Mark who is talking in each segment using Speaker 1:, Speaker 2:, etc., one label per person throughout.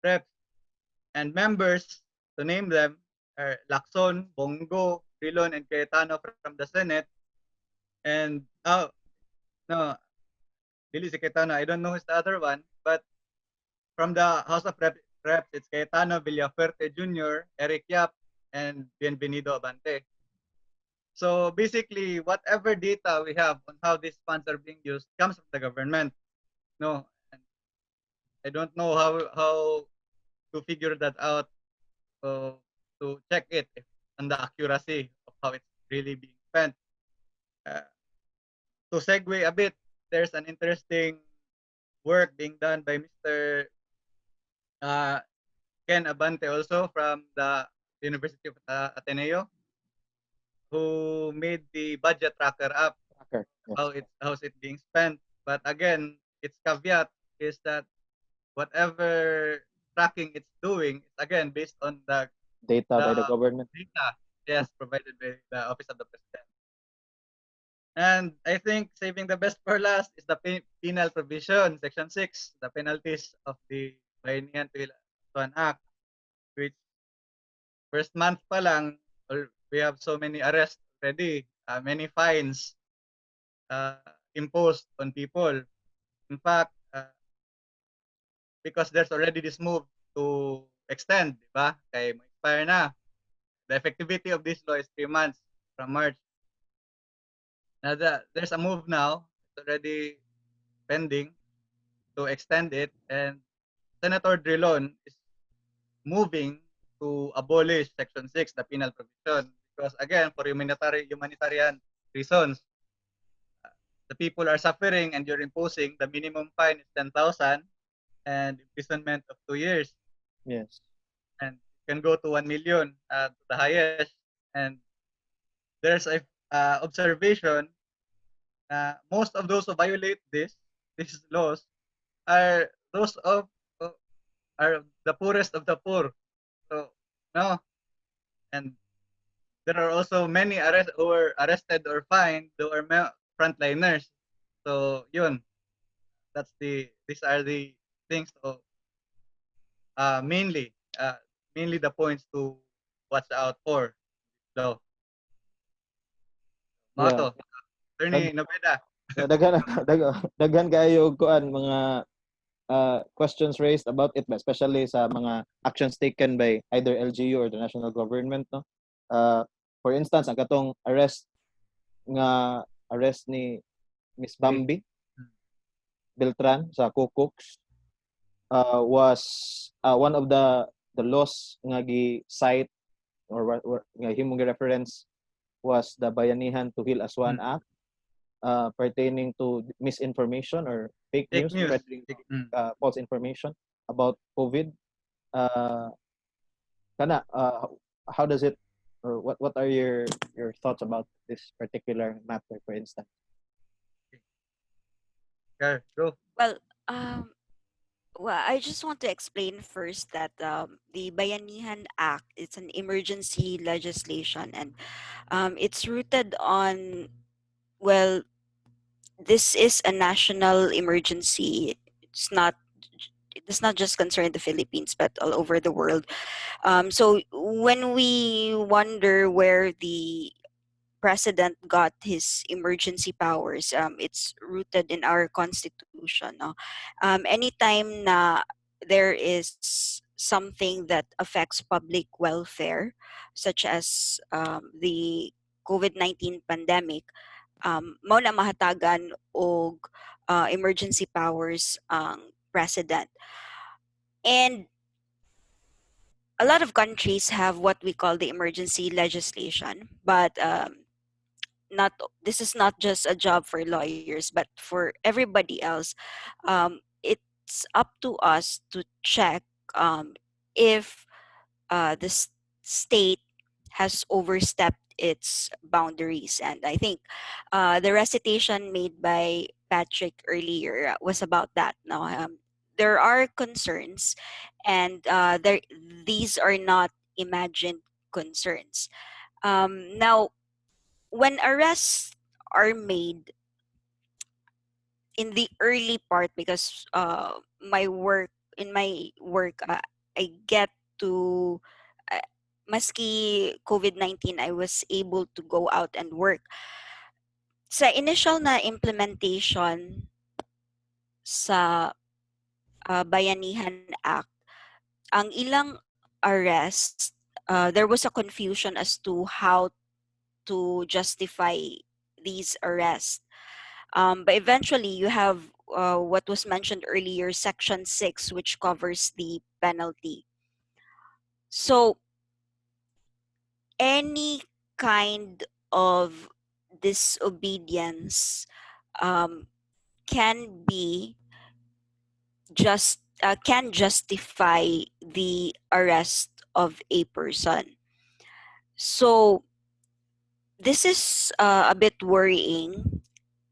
Speaker 1: reps. And members, to name them, are Lacson, Bongo, Rilon, and Cayetano from the Senate. And, no, Billy si Cayetano, I don't know who's the other one, but from the House of Reps, it's Cayetano, Villafuerte Jr., Eric Yap, and Bienvenido Abante. So basically, whatever data we have on how these funds are being used comes from the government. No, and I don't know how to figure that out, uh, to check it on the accuracy of how it's really being spent. Uh, to segue a bit, there's an interesting work being done by Mr. Uh, Ken Abante also from the University of Ateneo, who made the budget tracker app.
Speaker 2: Tracker. Yes.
Speaker 1: How's it being spent? But again, its caveat is that whatever tracking it's doing is again based on
Speaker 2: Data
Speaker 1: the
Speaker 2: by the government.
Speaker 1: data, yes, provided by the Office of the President. And I think saving the best for last is the penal provision, Section 6, the penalties of the Bayanihan to an Act, which first month pa lang, we have so many arrests already, many fines uh, imposed on people. In fact, because there's already this move to extend, di ba? Kaya expire na. The effectivity of this law is 3 months from March. Now, there's a move now, it's already pending to extend it, and Senator Drilon is moving to abolish Section 6, the penal provision, because again, for humanitarian reasons, the people are suffering and you're imposing the minimum fine is 10,000 and imprisonment of 2 years.
Speaker 2: Yes.
Speaker 1: And can go to 1 million to the highest. And there's a observation, most of those who violate these laws are those are the poorest of the poor. So no, and there are also many who were arrested or fined who are frontliners. So yun, these are the things to mainly mainly the points to watch out for. So
Speaker 2: Yeah.
Speaker 1: Mato, Attorney Nobeda.
Speaker 2: Daghan daghan kayo kuan mga questions raised about it, especially sa mga actions taken by either LGU or the national government, no. Uh, for instance, ang katong arrest ni Miss Bambi Beltran sa Kukoks was one of the laws nga gi-cite or nga himong gi-reference was the Bayanihan to Heal as One Act, pertaining to misinformation or fake
Speaker 1: Fake
Speaker 2: news,
Speaker 1: news.
Speaker 2: spreading false information about COVID. Kana, how does it, or what are your thoughts about this particular matter, for instance?
Speaker 1: Okay, go.
Speaker 3: Well, um, I just want to explain first that the Bayanihan Act, it's an emergency legislation, and it's rooted on, well, this is a national emergency. It's not it does not just concern the Philippines but all over the world. So when we wonder where the president got his emergency powers, it's rooted in our constitution. No? Anytime na there is something that affects public welfare, such as the COVID-19 pandemic, mao na mahatagan og emergency powers ang president. And a lot of countries have what we call the emergency legislation, but not this is not just a job for lawyers but for everybody else. It's up to us to check if the state has overstepped its boundaries. And I think the recitation made by Patrick earlier was about that. Now, there are concerns, and these are not imagined concerns. Now, when arrests are made in the early part, because my work I get to uh, maski COVID-19, I was able to go out and work. Sa initial na implementation sa Bayanihan Act, ang ilang arrest, there was a confusion as to how to justify these arrests. But eventually, you have what was mentioned earlier, Section 6, which covers the penalty. So, any kind of disobedience um, can be can justify the arrest of a person. So this is a bit worrying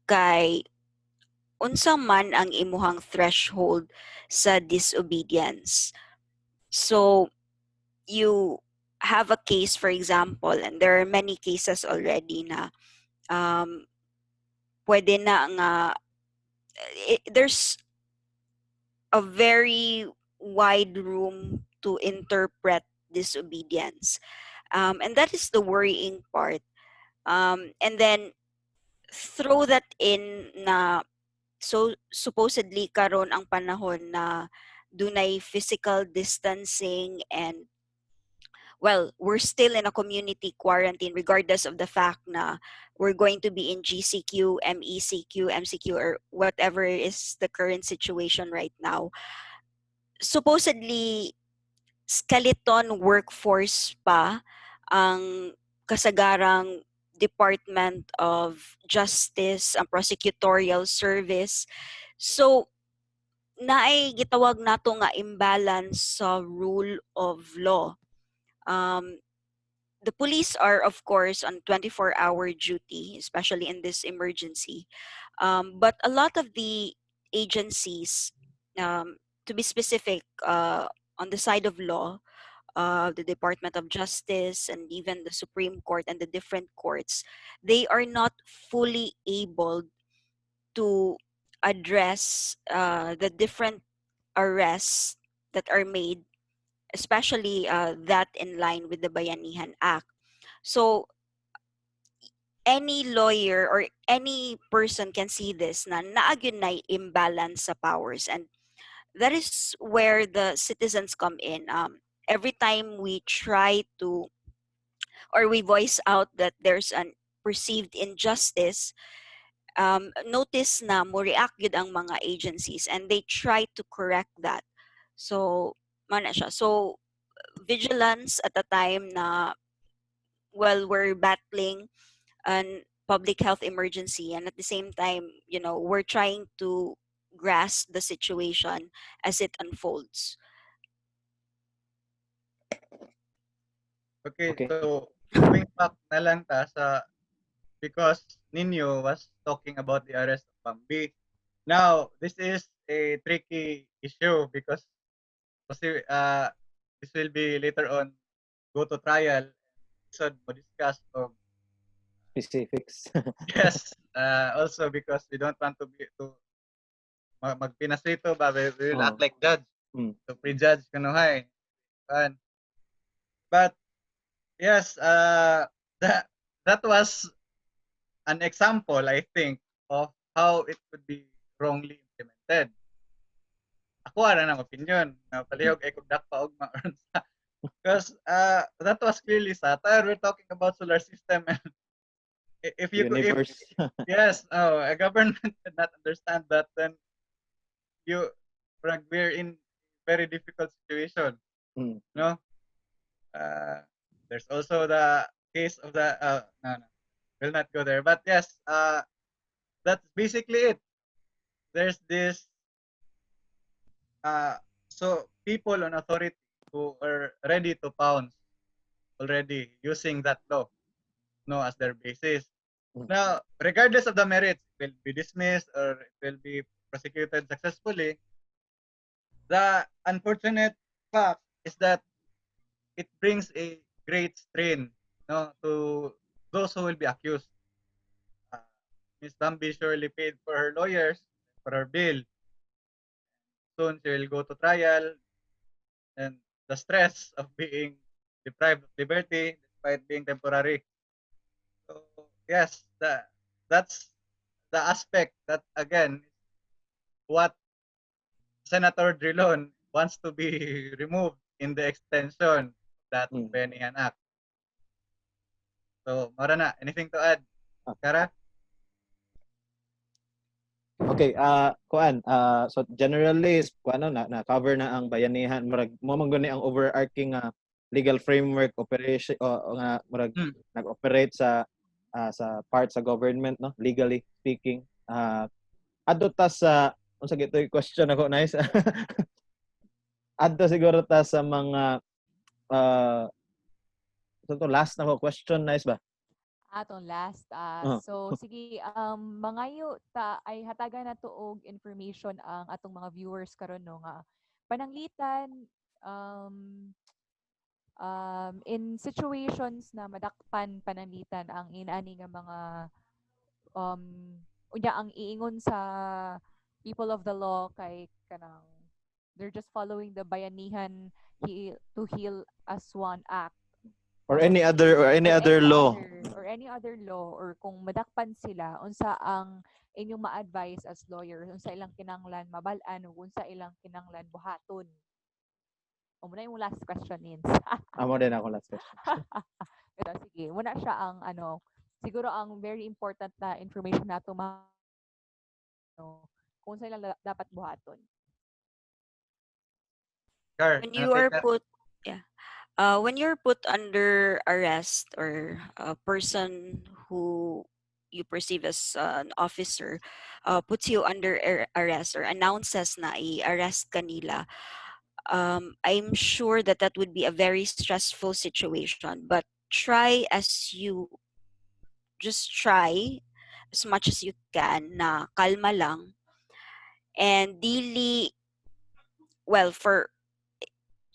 Speaker 3: kay unsa man ang imuhang threshold sa disobedience. So you have a case, for example, and there are many cases already na um, pwede na nga there's a very wide room to interpret disobedience. And that is the worrying part. And then throw that in na so supposedly karon ang panahon na dunay physical distancing and well, we're still in a community quarantine regardless of the fact na we're going to be in GCQ, MECQ, MCQ, or whatever is the current situation right now. Supposedly, skeleton workforce pa ang kasagarang Department of Justice, ang prosecutorial service. So, naay gitawag nato nga imbalance sa rule of law. Um, the police are, of course, on 24-hour duty, especially in this emergency. But a lot of the agencies, to be specific, on the side of law, the Department of Justice and even the Supreme Court and the different courts, they are not fully able to address the different arrests that are made, especially that in line with the Bayanihan Act. So any lawyer or any person can see this na naagyon na imbalance sa powers, and that is where the citizens come in. Every time we try to or we voice out that there's an perceived injustice, notice na mo react yun ang mga agencies and they try to correct that. So, mana siya. So, vigilance at the time na, well, we're battling an public health emergency, and at the same time, we're trying to grasp the situation as it unfolds.
Speaker 1: Okay,
Speaker 2: Okay.
Speaker 1: so going back na lang ta sa because Nino was talking about the arrest of Bambi. Now, this is a tricky issue because this will be later on go to trial. So, we discuss of
Speaker 2: Specifics.
Speaker 1: yes, also because we don't want to be to magpinas rito ba we will act like judge to prejudge kanuhay. But yes, that was an example, I think, of how it could be wrongly implemented. Ako ara ng opinion na palihog ay kung dakpa og maaron sa because that was clearly satire. We're talking about solar system, and if you could, if
Speaker 2: Universe.
Speaker 1: yes, a government did not understand that, then you we're in very difficult situation. No, there's also the case of the no, will not go there. But yes, that's basically it. There's this so people on authority who are ready to pounce already using that law, no, as their basis. Now, regardless of the merits, it will be dismissed or it will be prosecuted successfully. The unfortunate fact is that it brings a great strain, no, to those who will be accused. Uh, Ms. Bambi surely paid for her lawyers, for her bill. Soon she will go to trial, and the stress of being deprived of liberty despite being temporary. So yes, that's the aspect that again what Senator Drilon wants to be removed in the extension of that Bayanihan Act. So, Marana, anything to add? Kara?
Speaker 2: Okay, kuan, so generally kuano na cover na ang bayanihan, murag mo man guni ang overarching legal framework operation o nga murag nag-operate sa part sa government, no, legally speaking. Adto ta sa unsa gitoy question ako, nice. Adto siguro ta sa mga so to last na ko question, nice ba?
Speaker 4: Atong last. So sige, mangayo ta ay hatagan na tuog information ang atong mga viewers karon no nga pananglitan in situations na madakpan pananglitan ang inani nga mga um unya ang iingon sa people of the law kay kanang they're just following the bayanihan to heal as one act
Speaker 2: Or any other law.
Speaker 4: Or any other law or kung madakpan sila unsa ang inyong ma-advise as lawyer unsa ilang kinanglan mabal-an ug unsa ilang kinanglan buhaton. O muna yung last question Nins.
Speaker 2: Amo din ako last question.
Speaker 4: Pero sige, muna siya ang siguro ang very important na information nato kung unsa ilang dapat buhaton.
Speaker 3: When you are put when you're put under arrest or a person who you perceive as an officer puts you under arrest or announces na i-arrest kanila, I'm sure that that would be a very stressful situation. But just try as much as you can na kalma lang and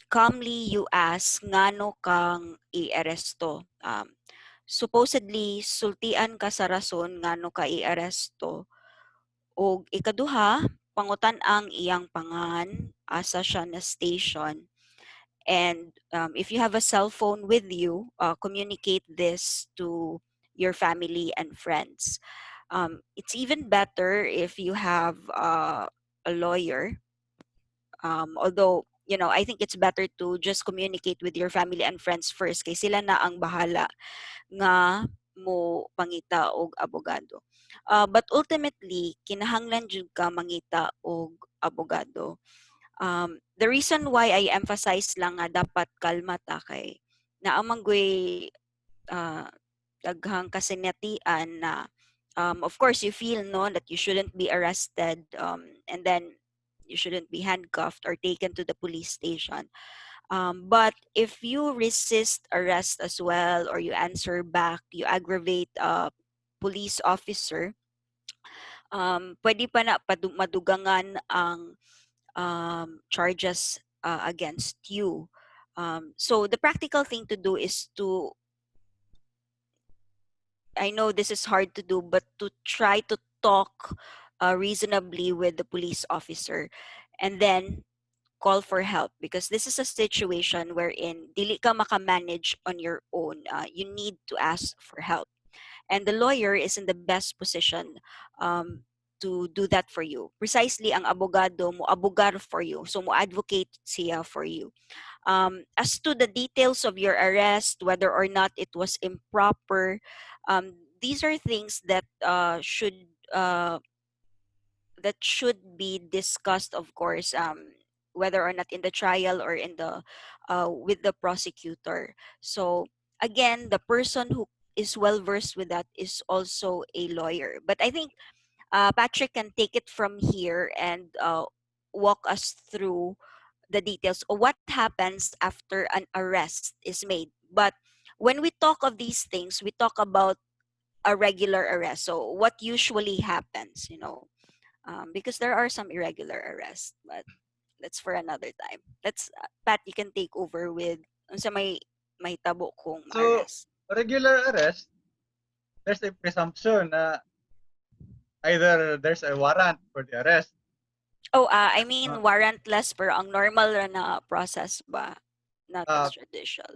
Speaker 3: calmly you ask ngano kang i-aresto. Supposedly sultian ka sa rason ngano ka i-aresto. Og ikaduha, pangutan ang iyang pangan, asa siya na station. And if you have a cell phone with you, communicate this to your family and friends. It's even better if you have a lawyer. Although, I think it's better to just communicate with your family and friends first kay sila na ang bahala nga mo pangita og abogado. But ultimately, kinahanglan jud ka mangita og abogado. The reason why I emphasize lang nga dapat kalma ta kay naamanggoy daghang kasinatian na of course you feel no that you shouldn't be arrested and then you shouldn't be handcuffed or taken to the police station. But if you resist arrest as well or you answer back, you aggravate a police officer, pwede pa na madugangan ang charges against you. So the practical thing to do is I know this is hard to do, but to try to talk reasonably with the police officer and then call for help because this is a situation wherein dili ka makamanage on your own. You need to ask for help. And the lawyer is in the best position to do that for you. Precisely, ang abogado mo abogar for you. So, mo advocate siya for you. As to the details of your arrest, whether or not it was improper, these are things that should be discussed, of course, whether or not in the trial or in the with the prosecutor. So again, the person who is well versed with that is also a lawyer. But I think Patrick can take it from here and walk us through the details of what happens after an arrest is made. But when we talk of these things, we talk about a regular arrest. So what usually happens, because there are some irregular arrests, but that's for another time. Pat, you can take over with sa may tabo kong
Speaker 1: So,
Speaker 3: arrest.
Speaker 1: regular arrest, there's a presumption na either there's a warrant for the arrest.
Speaker 3: I mean warrantless pero ang normal ra na process ba? not
Speaker 1: Uh,
Speaker 3: extrajudicial.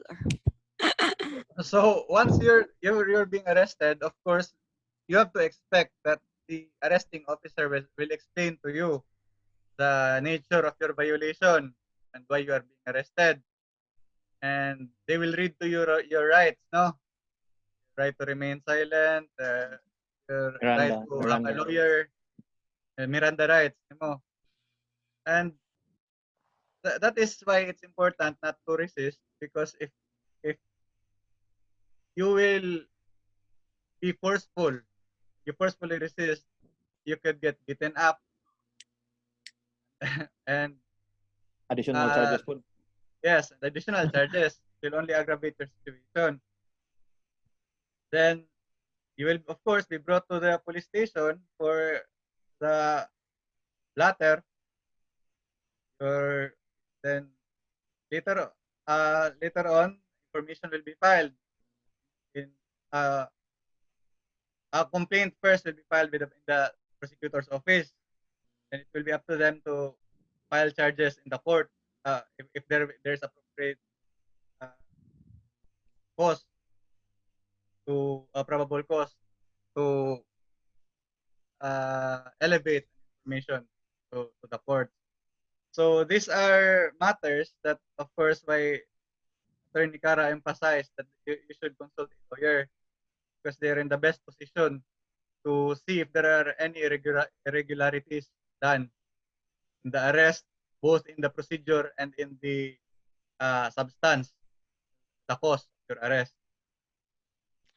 Speaker 1: so once you're being arrested, of course, you have to expect that the arresting officer will explain to you the nature of your violation and why you are being arrested. And they will read to you your rights, no? Right to remain silent, your right
Speaker 2: Miranda,
Speaker 1: to have a
Speaker 2: Miranda.
Speaker 1: lawyer, Miranda rights, mo. And that is why it's important not to resist, because if you will be forceful, you forcefully resist, you could get beaten up and
Speaker 2: Additional
Speaker 1: uh,
Speaker 2: charges po.
Speaker 1: yes, additional charges will only aggravate your situation. Then you will of course be brought to the police station for the latter, or then later on information will be filed in uh, a complaint first will be filed with in the prosecutor's office, and it will be up to them to file charges in the court if there's appropriate uh, cause to probable cause to elevate information to the court. So these are matters that, of course, why Attorney Cara emphasized that you should consult a lawyer, because they're in the best position to see if there are any irregularities done in the arrest, both in the procedure and in the substance, the cause of your arrest.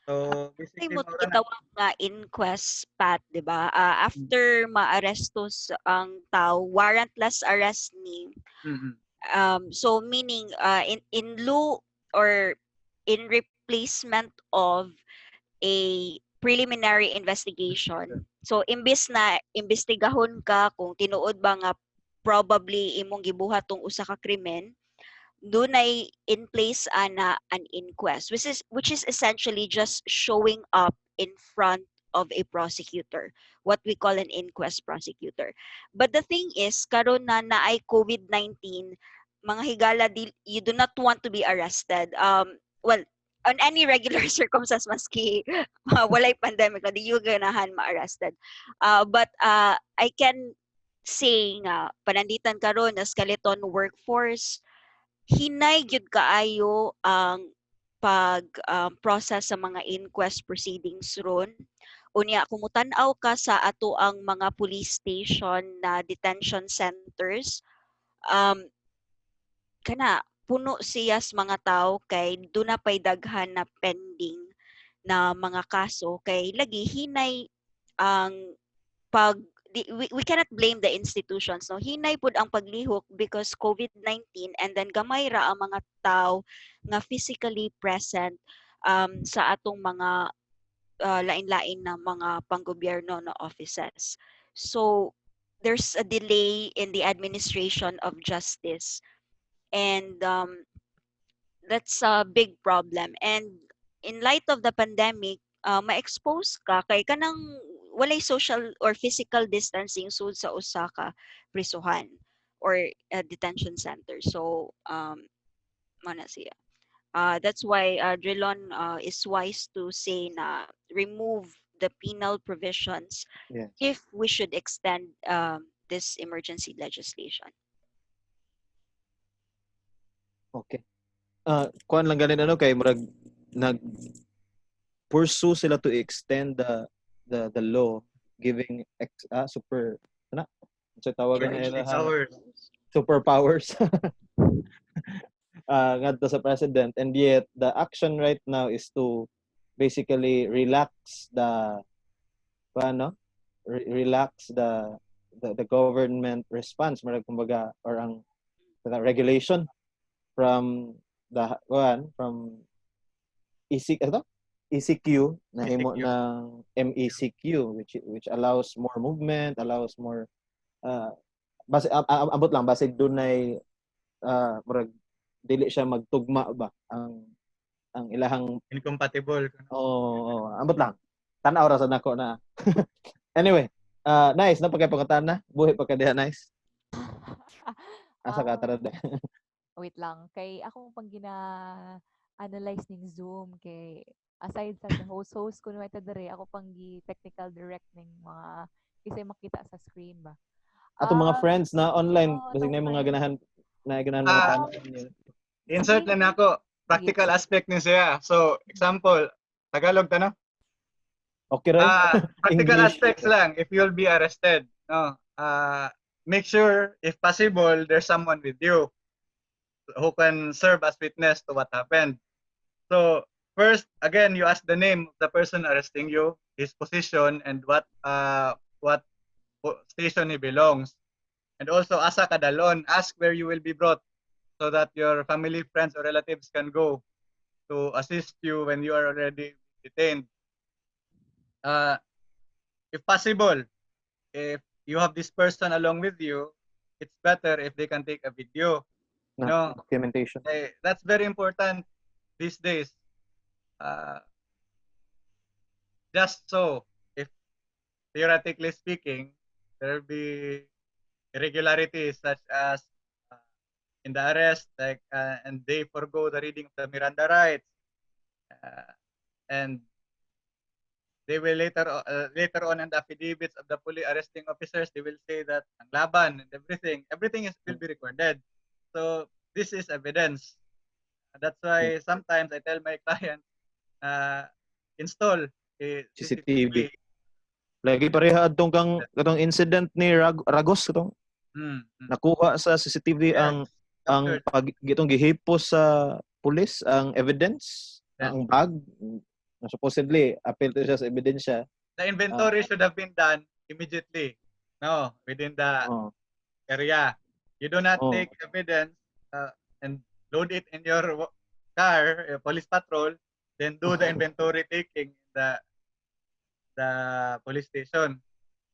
Speaker 1: So
Speaker 3: Ay
Speaker 1: basically,
Speaker 3: mo
Speaker 1: Maura na.
Speaker 3: gitawag nga inquest, Pat, 'di ba? After maarestos ang tao, warrantless arrest ni.
Speaker 1: Mm-mm.
Speaker 3: So meaning in lieu or in replacement of a preliminary investigation. So imbis na imbestigahon ka kung tinuod ba nga probably imong gibuhat tong usa ka krimen, dunay in place ana an inquest, which is essentially just showing up in front of a prosecutor, what we call an inquest prosecutor. But the thing is, karon na naay COVID-19, mga higala, you do not want to be arrested. Well, on any regular circumstance, maski walay pandemic na, di you ganahan ma-arrested. But I can say nga pananditan karon na skeleton workforce, hinay gyud kaayo ang pag process sa mga inquest proceedings ron. Unya kung mutan-aw ka sa ato ang mga police station na detention centers, um kana puno siyas mga tao, kay do na pay daghan na pending na mga kaso, kay lagi hinay ang pag we cannot blame the institutions, no, hinay pud ang paglihok because COVID-19, and then gamay ra ang mga tao nga physically present sa atong mga lain-lain na mga panggobyerno na offices. So there's a delay in the administration of justice, and that's a big problem. And in light of the pandemic, ma-expose ka kay kanang walay social or physical distancing sud sa usa ka prisuhan or detention center. So mana siya. That's why Drilon is wise to say na remove the penal provisions
Speaker 2: Yes.
Speaker 3: if we should extend this emergency legislation.
Speaker 2: Okay. Kuan lang ganin ano kay murag nag pursue sila to extend the law giving super ano sa tawagan na
Speaker 3: Emergency
Speaker 2: ilaha
Speaker 1: Hours.
Speaker 2: superpowers ngadto sa president, and yet the action right now is to basically relax the paano relax the government response murag kumbaga or ang the regulation from the one from ECQ na himo
Speaker 1: ECQ.
Speaker 2: ng MECQ, which allows more movement, allows more base ambot lang base dunay murag dili siya magtugma ba ang ilahang
Speaker 1: Incompatible.
Speaker 2: ambot lang tan-aw ra sa nako na. Anyway, nice na pagkapangatan na buhi pa ka diha, nice asa ka
Speaker 4: Um,
Speaker 2: tara
Speaker 4: Wait lang, kay ako pang gina-analyze ning Zoom kay aside sa host ko naman dere, ako pang technical direct ning mga kasi makita sa screen ba.
Speaker 2: Atong mga friends na online,
Speaker 4: Oo,
Speaker 2: basig
Speaker 4: atong
Speaker 2: na yung mga
Speaker 4: friends.
Speaker 2: ganahan mga
Speaker 1: Ah,
Speaker 2: tanong niyo.
Speaker 1: insert
Speaker 4: Sige,
Speaker 1: lang ako.
Speaker 4: sige.
Speaker 1: Practical aspect ni siya. So, example, Tagalog tanong.
Speaker 2: Okay ra?
Speaker 1: Practical
Speaker 2: English.
Speaker 1: aspects lang if you'll be arrested. No. Make sure if possible there's someone with you who can serve as witness to what happened. So, first again you ask the name of the person arresting you, his position and what station he belongs. And also asa kadalon, ask where you will be brought so that your family, friends or relatives can go to assist you when you are already detained. Uh, if possible, if you have this person along with you, it's better if they can take a video.
Speaker 2: Na
Speaker 1: No,
Speaker 2: documentation.
Speaker 1: that's very important these days. Uh, just so, if theoretically speaking, there will be irregularities such as uh, in the arrest, and they forgo the reading of the Miranda rights, uh, and they will later on in the affidavits of the police arresting officers, they will say that ang laban and everything will be recorded. So this is evidence. That's why sometimes I tell my clients, install a
Speaker 2: CCTV.
Speaker 1: CCTV.
Speaker 2: Lagi pareha adtong katong incident ni Ragos katong nakuha sa CCTV
Speaker 1: Yes,
Speaker 2: ang
Speaker 1: captured.
Speaker 2: gitong gihipos sa pulis ang evidence,
Speaker 1: Yes.
Speaker 2: ang bag na supposedly appeal to siya sa ebidensya.
Speaker 1: The inventory should have been done immediately. No, within the
Speaker 2: Oh,
Speaker 1: area. You do not
Speaker 2: oh,
Speaker 1: take evidence and load it in your car, police patrol, then do the inventory taking in the police station.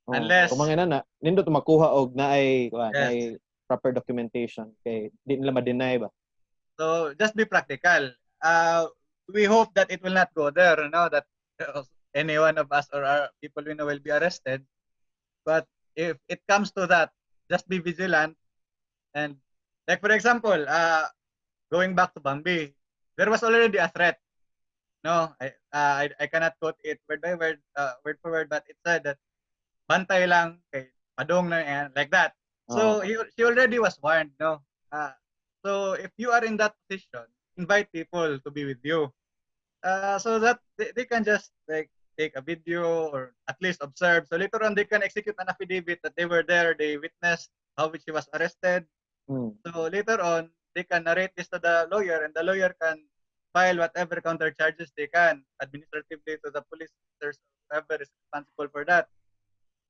Speaker 2: oh.
Speaker 1: Unless,
Speaker 2: Kumangina na nindot makuha og naay
Speaker 1: yes.
Speaker 2: naay proper documentation kay di nila ma-deny ba.
Speaker 1: So just be practical. We hope that it will not go there, that any one of us or our people we know will be arrested. But if it comes to that, just be vigilant. And like for example, going back to Bambi, there was already a threat. No, I cannot quote it word by word, word for word, but it said that bantay lang kay padong na yan, like that. So
Speaker 2: Oh,
Speaker 1: he already was warned, no. So if you are in that position, invite people to be with you, so that they can just like take a video or at least observe. So later on, they can execute an affidavit that they were there, they witnessed how she was arrested. So later on, they can narrate this to the lawyer, and the lawyer can file whatever counter charges they can administratively to the police officers, whoever is responsible for that,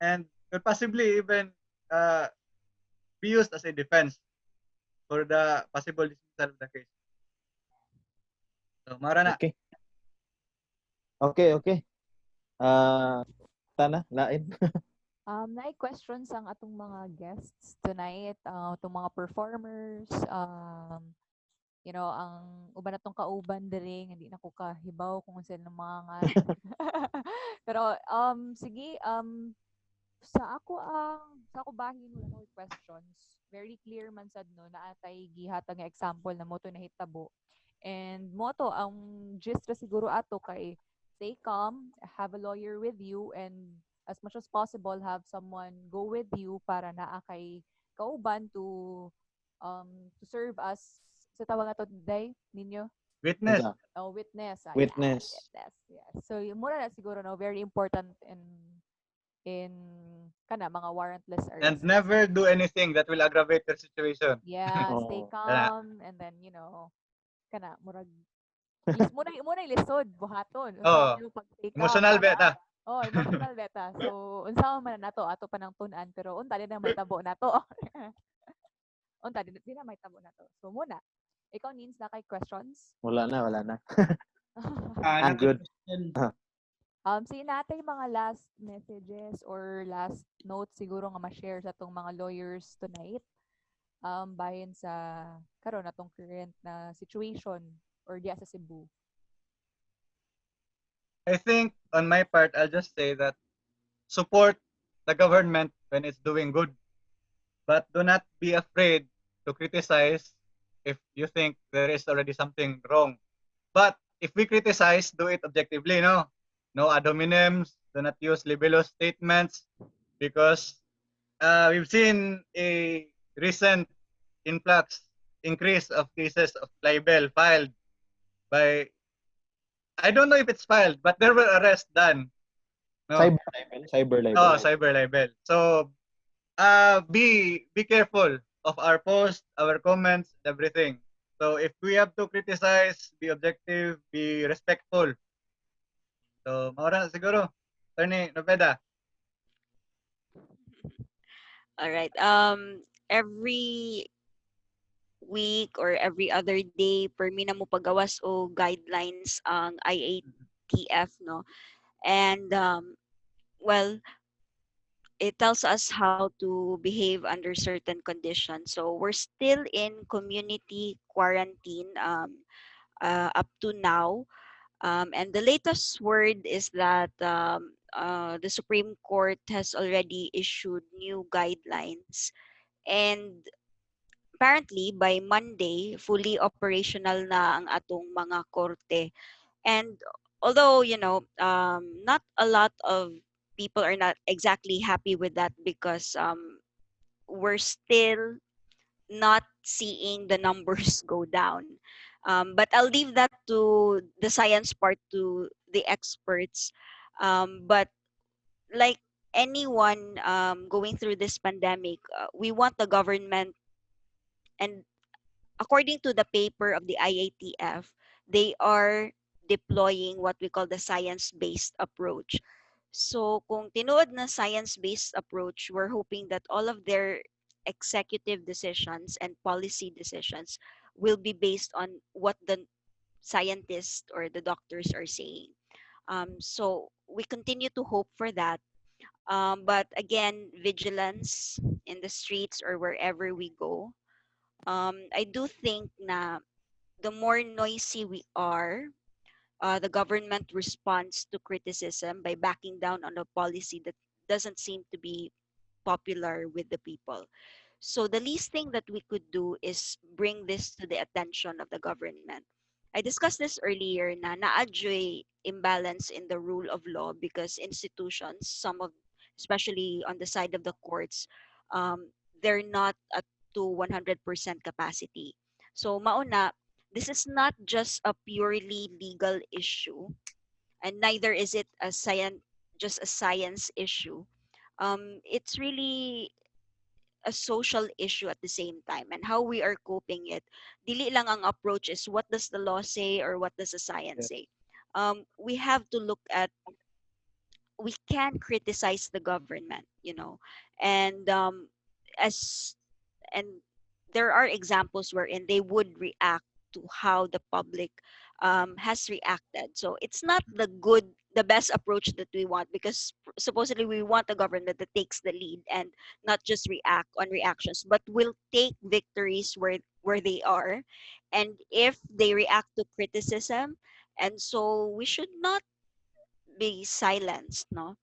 Speaker 1: and could possibly even uh, be used as a defense for the possible dismissal of the case. So, mara na.
Speaker 2: okay. Okay. Tana lain.
Speaker 4: Naay questions ang atong mga guests tonight, atong mga performers, ang uban natong kauban diri nga di na ko kahibaw kung sino mga ngalan. Pero sige, sa ako bahin wala no questions. Very clear man sad no na atay gihatag nga example na moto nahitabo. And moto ang gist ra siguro ato kay stay calm, have a lawyer with you, and as much as possible have someone go with you para naa kay kauban to serve as sa tawag ato day ninyo
Speaker 1: Witness.
Speaker 4: witness.
Speaker 2: Witness.
Speaker 4: Witness. Yes. So yung mura na siguro no very important in kana mga warrantless arrest.
Speaker 1: And never do anything that will aggravate their situation.
Speaker 4: Yeah, stay
Speaker 2: Oh.
Speaker 4: calm and then kana murag muna ilisod buhaton.
Speaker 1: Oh,
Speaker 4: Yung pag-stay calm.
Speaker 1: emotional beta.
Speaker 4: Oh, emotional beta. So unsa man nato ato pa nang tun-an pero unta din na may tabo nato. Unta din na may tabo nato. So muna, ikaw Nins na kay questions?
Speaker 2: Wala na.
Speaker 1: I'm
Speaker 2: good.
Speaker 4: Sige natin mga last messages or last notes siguro nga ma-share sa tong mga lawyers tonight. Bahin sa karon natong current na situation or diya sa Cebu.
Speaker 1: I think on my part, I'll just say that support the government when it's doing good, but do not be afraid to criticize if you think there is already something wrong. But if we criticize, do it objectively, no? No ad hominems, do not use libelous statements, because we've seen a recent influx, increase of cases of libel filed by, I don't know if it's filed, but there were arrests done. No?
Speaker 2: Cyber libel.
Speaker 1: Oh, cyber libel. So, be careful of our posts, our comments, everything. So if we have to criticize, be objective, be respectful. So, maura na siguro. Attorney Noveda.
Speaker 3: All right. Every week or every other day, permi na mo pagawas o guidelines ang IATF, no? And well, it tells us how to behave under certain conditions. So we're still in community quarantine up to now. And the latest word is that the Supreme Court has already issued new guidelines. And apparently, by Monday, fully operational na ang atong mga korte. And although, not a lot of people are not exactly happy with that because we're still not seeing the numbers go down. But I'll leave that to the science part, to the experts. But like anyone going through this pandemic, we want the government, and according to the paper of the IATF, they are deploying what we call the science-based approach. So kung tinuod na science-based approach, we're hoping that all of their executive decisions and policy decisions will be based on what the scientists or the doctors are saying. So we continue to hope for that. But again, vigilance in the streets or wherever we go. I do think na the more noisy we are, the government responds to criticism by backing down on a policy that doesn't seem to be popular with the people. So the least thing that we could do is bring this to the attention of the government. I discussed this earlier na naadyoy imbalance in the rule of law because institutions, some of, especially on the side of the courts, they're not at to 100% capacity. So mauna, this is not just a purely legal issue, and neither is it a science, just a science issue. It's really a social issue at the same time, and how we are coping it. Dili lang ang approach is what does the law say or what does the
Speaker 2: Yeah.
Speaker 3: science say. We have to look at, we can criticize the government, and as and there are examples wherein they would react to how the public has reacted. So it's not the best approach that we want, because supposedly we want a government that takes the lead and not just react on reactions, but will take victories where they are, and if they react to criticism, and so we should not be silenced, no?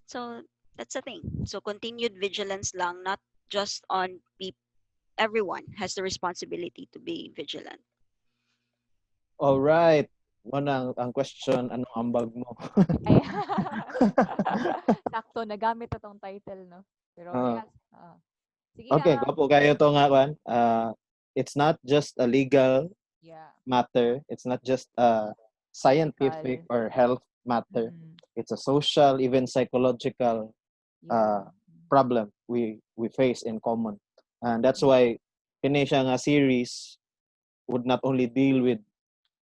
Speaker 3: So that's the thing. So continued vigilance lang, not just on people. Everyone has the responsibility to be vigilant.
Speaker 2: All right. Muna ang question, anong ambag mo?
Speaker 4: Ay, sakto, nagamit itong title, no? Pero
Speaker 2: Ah,
Speaker 4: yes, sige,
Speaker 2: okay, po kayo to nga kan. It's not just a legal
Speaker 4: yeah,
Speaker 2: matter. It's not just a scientific
Speaker 4: medical,
Speaker 2: or health matter.
Speaker 4: mm,
Speaker 2: It's a social, even psychological
Speaker 4: yeah,
Speaker 2: problem we face in common. And that's why kini siya nga series would not only deal with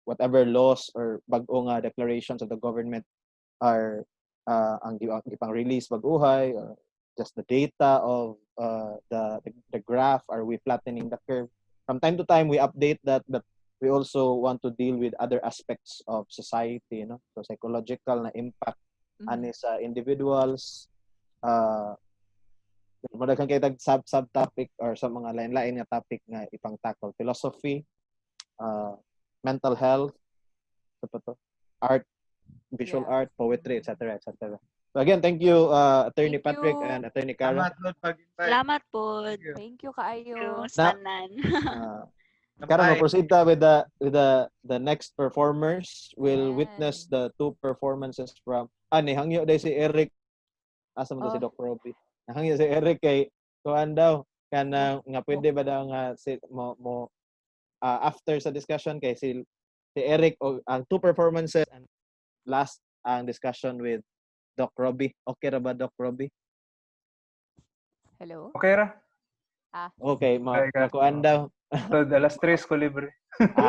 Speaker 2: whatever laws or bag-o nga declarations of the government are ang gipang release baguhay, or just the data of the graph, are we flattening the curve. From time to time we update that, but we also want to deal with other aspects of society, so psychological na impact ani sa individuals, madaghang kay tag subtopic or sa mga lain-lain nga topic nga ipang tackle: philosophy, mental health, art, visual
Speaker 4: yeah,
Speaker 2: art, poetry, etc., etc. So again, thank you, Attorney
Speaker 4: Thank
Speaker 2: Patrick
Speaker 4: you.
Speaker 2: and Attorney Cara.
Speaker 1: Salamat Lord pag-invite.
Speaker 3: Salamat po.
Speaker 1: Thank you.
Speaker 4: Thank you
Speaker 3: Thank you
Speaker 4: kaayo.
Speaker 3: sa
Speaker 2: Na-
Speaker 3: tanan.
Speaker 2: Cara,
Speaker 1: Bye.
Speaker 2: proceed ta with the next performers. We'll witness
Speaker 4: Yan.
Speaker 2: the two performances from hangyo day si Eric. Asa mo to si
Speaker 4: Oh.
Speaker 2: Doc Robbie. Nahangyo si Eric kay kuan daw kanang nga pwede ba daw nga si mo after sa discussion kay si Eric o ang two performances and last ang discussion with Doc Robbie. Okay ra ba Doc Robbie?
Speaker 4: Hello.
Speaker 5: Okay ra.
Speaker 2: Okay,
Speaker 5: Kaya ka.
Speaker 2: makuan daw.
Speaker 5: So, alas 3 ko libre.